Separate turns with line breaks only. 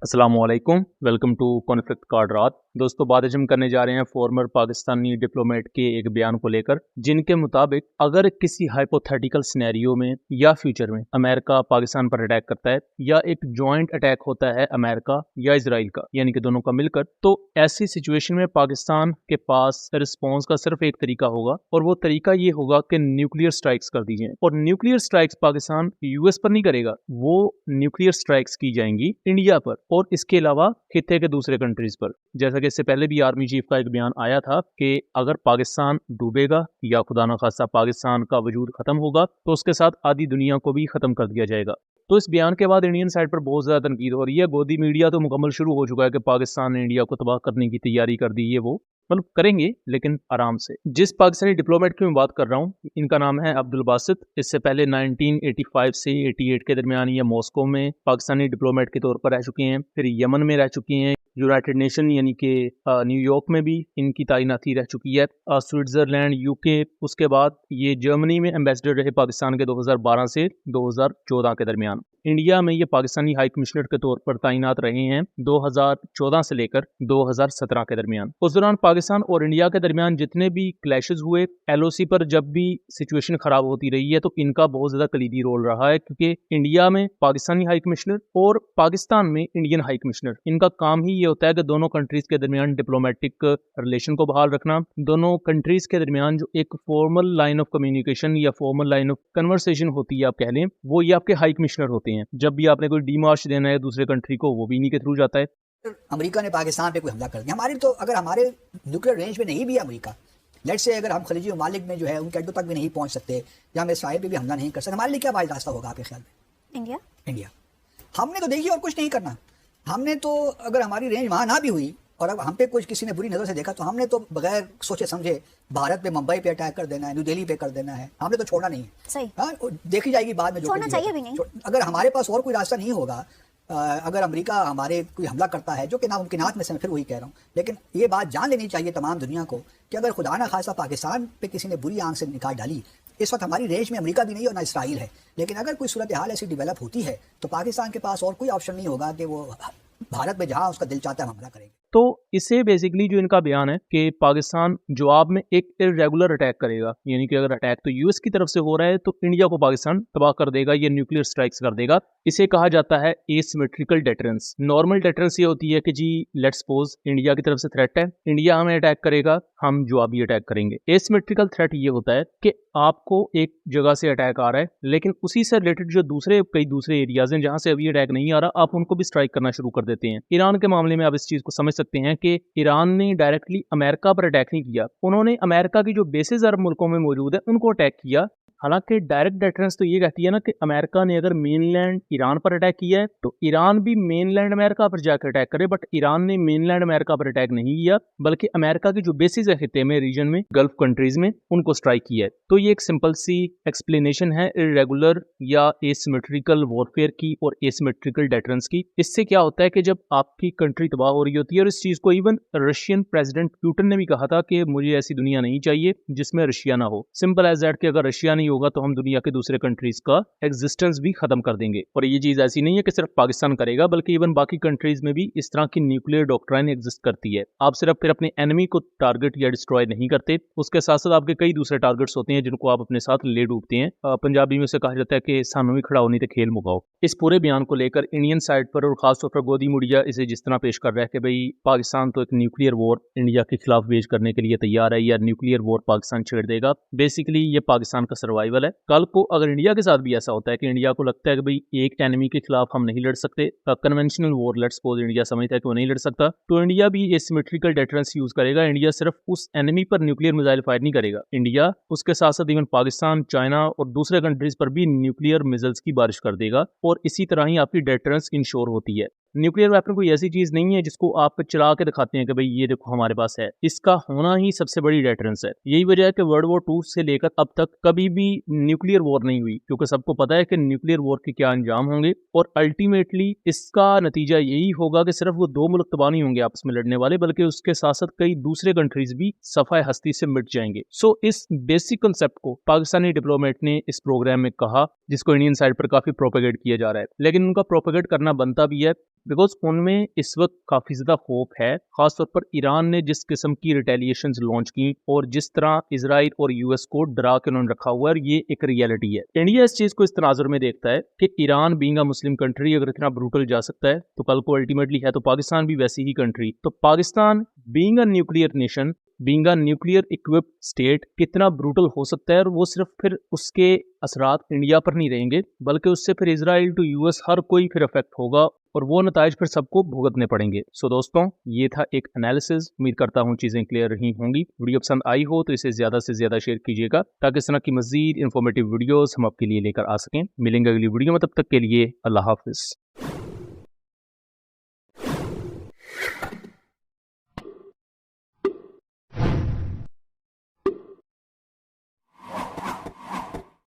अस्सलाम वालेकुम, welcome to conflict card रात। दोस्तों, बात आज हम करने जा रहे हैं फॉर्मर पाकिस्तानी डिप्लोमेट के एक बयान को लेकर, जिनके मुताबिक अगर किसी हाइपोथेटिकल सिनेरियो में या फ्यूचर में अमेरिका पाकिस्तान पर अटैक करता है या एक जॉइंट अटैक होता है अमेरिका या इजराइल का, यानी कि दोनों का मिलकर, तो ऐसी सिचुएशन में पाकिस्तान के पास रिस्पॉन्स का सिर्फ एक तरीका होगा और वो तरीका ये होगा कि न्यूक्लियर स्ट्राइक्स कर दी जाएं। और न्यूक्लियर स्ट्राइक्स पाकिस्तान यूएस पर नहीं करेगा, वो न्यूक्लियर स्ट्राइक्स की जाएंगी इंडिया पर और इसके अलावा खित्ते के दूसरे कंट्रीज पर। जैसा कि इससे पहले भी आर्मी चीफ का एक बयान आया था कि अगर पाकिस्तान डूबेगा या खुदा न खास्ता पाकिस्तान का वजूद खत्म होगा तो उसके साथ आधी दुनिया को भी खत्म कर दिया जाएगा। तो इस बयान के बाद इंडियन साइड पर बहुत ज्यादा तनकीद हो रही है। गोदी मीडिया तो मुकम्मल शुरू हो चुका है कि पाकिस्तान ने इंडिया को तबाह करने की तैयारी कर दी है। वो मतलब करेंगे लेकिन आराम से। जिस पाकिस्तानी डिप्लोमेट की मैं बात कर रहा हूँ, इनका नाम है अब्दुल बासित। इससे पहले 1985 से 88 के दरमियान ये मॉस्को में पाकिस्तानी डिप्लोमेट के तौर पर रह चुके हैं, फिर यमन में रह चुकी हैं, यूनाइटेड नेशन यानी कि न्यूयॉर्क में भी इनकी तैनाती रह चुकी है, स्विट्जरलैंड, यूके। उसके बाद ये जर्मनी में एम्बेसडर रहे पाकिस्तान के 2012 से 2014 के दरमियान। इंडिया में ये पाकिस्तानी हाई कमिश्नर के तौर पर तैनात रहे हैं 2014 से लेकर 2017 के दरमियान। उस दौरान पाकिस्तान और इंडिया के दरमियान जितने भी क्लैशेस हुए, एलओसी पर जब भी सिचुएशन खराब होती रही है, तो इनका बहुत ज्यादा कलीदी रोल रहा है, क्योंकि इंडिया में पाकिस्तानी हाई कमिश्नर और पाकिस्तान में इंडियन हाई कमिश्नर, इनका काम ही ये होता है कि दोनों कंट्रीज के दरमियान डिप्लोमेटिक रिलेशन को बहाल रखना। दोनों कंट्रीज के दरमियान जो एक फॉर्मल लाइन ऑफ कम्युनिकेशन या फॉर्मल लाइन ऑफ कन्वर्सेशन होती है, आप कह लें, वो ये आपके हाई कमिश्नर होते हैं। जब भी आपने कोई डीमार्च देना है दूसरे कंट्री को, वो भी इन्हीं के थ्रू जाता है।
अमेरिका ने पाकिस्तान पे कोई हमला कर दिया, हमारे तो अगर हमारे न्यूक्लियर रेंज में नहीं भी अमेरिका, लेट्स से अगर हम खलीजी ममालिक में जो है उनके अड्डों तक भी नहीं पहुंच सकते या हम इसराइल पे भी हमला नहीं कर सकते, हमारे लिए क्या वाइज रास्ता होगा आपके ख्याल में? इंडिया हमने तो देखिए और कुछ नहीं करना। हमने तो अगर हमारी रेंज वहाँ ना भी हुई और अब हम पे कुछ किसी ने बुरी नज़र से देखा तो हमने तो बगैर सोचे समझे भारत पे, मुंबई पे अटैक कर देना है, न्यू दिल्ली पे कर देना है। हमने तो छोड़ना नहीं है।
सही।
हाँ, देखी जाएगी बाद में, जो
छोड़ना चाहिए भी नहीं।
अगर हमारे पास और कोई रास्ता नहीं होगा, अगर अमेरिका हमारे कोई हमला करता है, जो कि नामुमकिनात में से मैं फिर वही कह रहा हूँ, लेकिन ये बात जान लेनी चाहिए तमाम दुनिया को कि अगर खुदा ना खासा पाकिस्तान पे किसी ने बुरी आंख से निकाल डाली, इस वक्त हमारी रेंज में अमेरिका भी नहीं और ना इसराइल है, लेकिन अगर कोई सूरत हाल ऐसी डेवलप होती है तो पाकिस्तान के पास और कोई ऑप्शन नहीं होगा कि वो भारत में जहाँ उसका दिल चाहता है हमला करेंगे।
तो इससे बेसिकली जो इनका बयान है कि पाकिस्तान जवाब में एक इरेगुलर अटैक करेगा, यानी कि अगर अटैक तो यूएस की तरफ से हो रहा है तो इंडिया को पाकिस्तान तबाह कर देगा, ये न्यूक्लियर स्ट्राइक्स कर देगा। इसे कहा जाता है एसिमेट्रिकल डेटरेंस। नॉर्मल डेटरेंस ये होती है कि जी लेट्स सपोज इंडिया की तरफ से थ्रेट है, इंडिया हमें अटैक करेगा, हम जवाबी अटैक करेंगे। एसिमेट्रिकल थ्रेट ये होता है कि आपको एक जगह से अटैक आ रहा है, लेकिन उसी से रिलेटेड जो कई दूसरे एरियाज हैं जहां से अभी अटैक नहीं आ रहा, आप उनको भी स्ट्राइक करना शुरू कर देते हैं। ईरान के मामले में आप इस चीज को समझ सकते हैं कि ईरान ने डायरेक्टली अमेरिका पर अटैक नहीं किया, उन्होंने अमेरिका की जो बेसेस अरब मुल्कों में मौजूद है उनको अटैक किया। हालांकि डायरेक्ट डेटरेंस तो ये कहती है ना कि अमेरिका ने अगर मेनलैंड ईरान पर अटैक किया है तो ईरान भी मेनलैंड अमेरिका पर जाकर अटैक करे, बट ईरान ने मेनलैंड अमेरिका पर अटैक नहीं किया, बल्कि अमेरिका की जो बेसिस है खित्ते में, रीजन में, गल्फ कंट्रीज में, उनको स्ट्राइक किया है। तो ये एक सिंपल सी एक्सप्लेनेशन है इरेगुलर या एसिमेट्रिकल वॉरफेयर की और एसिमेट्रिकल डेटरेंस की। इससे क्या होता है कि जब आपकी कंट्री तबाह हो रही होती है, और इस चीज को इवन रशियन प्रेसिडेंट पुतिन ने भी कहा था कि मुझे ऐसी दुनिया नहीं चाहिए जिसमें रशिया ना हो। सिंपल एज दैट कि अगर रशिया नहीं होगा तो हम दुनिया के दूसरे कंट्रीज का एग्जिस्टेंस भी खत्म कर देंगे। और ये चीज ऐसी नहीं है कि सिर्फ पाकिस्तान करेगा, बल्कि इवन बाकी कंट्रीज में भी इस तरह की न्यूक्लियर डॉक्ट्राइन एग्जिस्ट करती है। आप सिर्फ फिर अपने एनिमी को टारगेट या डिस्ट्रॉय नहीं करते, उसके साथ साथ आपके कई दूसरे टारगेट्स होते हैं जिनको आप अपने साथ ले डूबते हैं। पंजाबी में से कहा जाता है कि सानू ही खड़ा होनी थे खेल मुकाओ। इस पूरे बयान को लेकर इंडियन साइड पर और खासतौर पर गोदी मीडिया इसे जिस तरह पेश कर रहा है कि भाई पाकिस्तान तो एक न्यूक्लियर वॉर इंडिया के खिलाफ वेज करने के लिए तैयार है या न्यूक्लियर वॉर पाकिस्तान छेड़ देगा। बेसिकली ये पाकिस्तान का सर्वाइवल है। कल को अगर इंडिया के साथ भी ऐसा होता है कि इंडिया को लगता है कि भाई एक एनिमी के खिलाफ हम नहीं लड़ सकते, conventional war let's suppose India समझता है कि वो नहीं लड़ सकता, तो इंडिया भी एसिमेट्रिकल डेटरेंस यूज करेगा। इंडिया सिर्फ उस एनिमी पर न्यूक्लियर मिसाइल फायर नहीं करेगा, इंडिया उसके साथ साथ इवन पाकिस्तान, चाइना और दूसरे कंट्रीज पर भी न्यूक्लियर मिसाइल्स की बारिश कर देगा, और इसी तरह ही आपकी डेटरेंस इंश्योर होती है। न्यूक्लियर वेपन कोई ऐसी चीज नहीं है जिसको आप चला के दिखाते हैं कि भाई ये देखो हमारे पास है, इसका होना ही सबसे बड़ी डेटरेंस है। यही वजह है कि वर्ल्ड वॉर 2 से लेकर अब तक कभी भी न्यूक्लियर वॉर नहीं हुई, क्योंकि सबको पता है कि न्यूक्लियर वॉर के क्या अंजाम होंगे, और अल्टीमेटली इसका नतीजा यही होगा कि सिर्फ वो दो मुल्क तबाह नहीं होंगे आपस में लड़ने वाले, बल्कि उसके साथ साथ कई दूसरे कंट्रीज भी सफाए हस्ती से मिट जाएंगे। सो इस बेसिक कंसेप्ट को पाकिस्तानी डिप्लोमेट ने इस प्रोग्राम में कहा, जिसको इंडियन साइड पर काफी प्रोपेगेट किया जा रहा है, लेकिन उनका प्रोपेगेट करना बनता भी है बिकॉज उनमें इस वक्त काफ़ी ज़्यादा होप है, ख़ासतौर पर ईरान ने जिस किस्म की रिटेलिएशंस लॉन्च की और जिस तरह इसराइल और यूएस को डरा के उन्होंने रखा हुआ है, और ये एक रियलिटी है। इंडिया इस चीज़ को इस तनाजुर में देखता है कि Iran being a Muslim country अगर इतना ब्रूटल जा सकता है तो कल को अल्टीमेटली है तो पाकिस्तान भी वैसी ही कंट्री। तो Pakistan being a nuclear nation, being a nuclear equipped state कितना ब्रूटल हो सकता है, और वो सिर्फ फिर उसके असरात इंडिया पर नहीं रहेंगे बल्कि उससे फिर इसराइल टू यूएस हर कोई फिर अफेक्ट होगा और वो नताइज फिर सबको भुगतने पड़ेंगे। सो दोस्तों, ये था एक एनालिसिस। उम्मीद करता हूँ चीज़ें क्लियर रही होंगी। वीडियो पसंद आई हो तो इसे ज़्यादा से ज़्यादा शेयर कीजिएगा ताकि इस तरह की मज़ीद इन्फॉर्मेटिव वीडियोस हम आपके लिए लेकर आ सकें। मिलेंगे अगली वीडियो में, तब तक के लिए अल्लाह हाफिज़।